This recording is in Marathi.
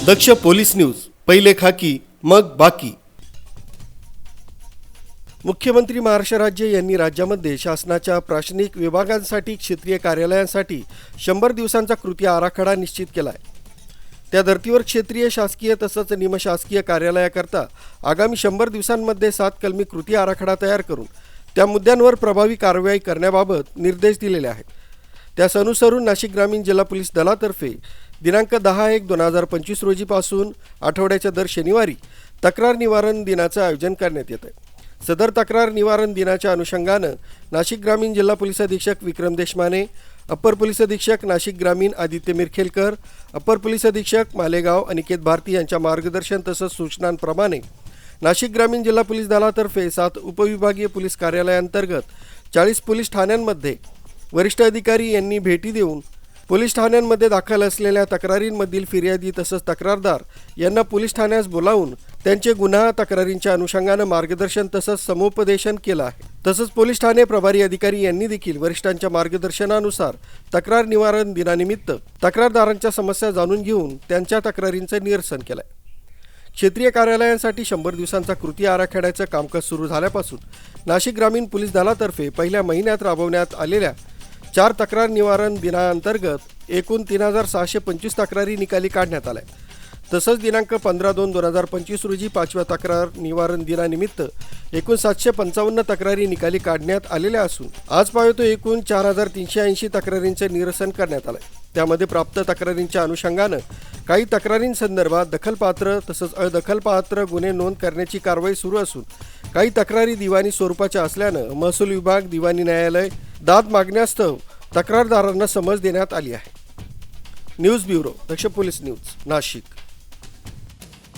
दक्ष पोलीस न्यूज, पहिले खाकी मग बाकी। मुख्यमंत्री महाराष्ट्र राज्य यांनी राज्यामध्ये शासनाच्या प्रशासनिक विभागांसाठी क्षेत्रीय कार्यालयांसाठी 100 दिवसांचा कृती आराखडा निश्चित केला आहे। त्या धर्तीवर क्षेत्रीय शासकीय तसंच निमशासकीय कार्यालयाकरता आगामी 100 दिवसांमध्ये 7 कलमी कृती आराखडा तयार करून त्या मुद्द्यांवर प्रभावी कारवाई करण्याबाबत निर्देश दिलेले आहेत। त्यास अनुसरून नाशिक ग्रामीण जिल्हा पोलीस दलातर्फे दिनांक 10/1/2025 रोजीपासून आठवड्याच्या दर शनिवारी तक्रार निवारण दिनाचं आयोजन करण्यात येत आहे। सदर तक्रार निवारण दिनाच्या अनुषंगानं नाशिक ग्रामीण जिल्हा पोलीस अधीक्षक विक्रम देशमाने, अप्पर पोलीस अधीक्षक नाशिक ग्रामीण आदित्य मिरखेलकर, अप्पर पोलीस अधीक्षक मालेगाव अनिकेत भारती यांच्या मार्गदर्शन तसंच सूचनांप्रमाणे नाशिक ग्रामीण जिल्हा पोलीस दलातर्फे 7 उपविभागीय पोलीस कार्यालयांतर्गत 40 पोलीस ठाण्यांमध्ये वरिष्ठ अधिकारी यांनी भेटी देऊन पोलीस ठाण्यांमध्ये दाखल असलेल्या तक्रारींमधील फिर्यादी तसंच तक्रारदार यांना पोलीस ठाण्यास बोलावून त्यांचे गुन्हा तक्रारींच्या अनुषंगानं मार्गदर्शन तसंच समुपदेशन केलं आहे। तसंच पोलीस ठाणे प्रभारी अधिकारी यांनी देखील वरिष्ठांच्या मार्गदर्शनानुसार तक्रार निवारण दिनानिमित्त तक्रारदारांच्या समस्या जाणून घेऊन त्यांच्या तक्रारींचं निरसन केलं आहे। क्षेत्रीय कार्यालयांसाठी 100 दिवसांचा कृती आराखड्याचं कामकाज सुरू झाल्यापासून नाशिक ग्रामीण पोलीस दलातर्फे पहिल्या महिन्यात राबवण्यात आलेल्या 4 तक्रार निवारण दिनाअंतर्गत एकूण 3625 तक्रारी निकाली काढण्यात आल्या। तसंच दिनांक 15/2/2025 रोजी 5व्या तक्रार निवारण दिनानिमित्त एकूण 755 तक्रारी निकाली काढण्यात आलेल्या असून आज पावेतो एकूण 4380 तक्रारींचे निरसन करण्यात आले। त्यामध्ये प्राप्त तक्रारींच्या अनुषंगानं काही तक्रारींसंदर्भात दखलपात्र तसंच अदखलपात्र गुन्हे नोंद करण्याची कारवाई सुरू असून काही तक्रारी दिवाणी स्वरूपाच्या असल्यानं महसूल विभाग, दिवाणी न्यायालय, दाद मागण्यास्तव तक्रारदारांना समज देण्यात आली आहे। न्यूज ब्युरो, दक्ष पोलीस न्यूज, नाशिक।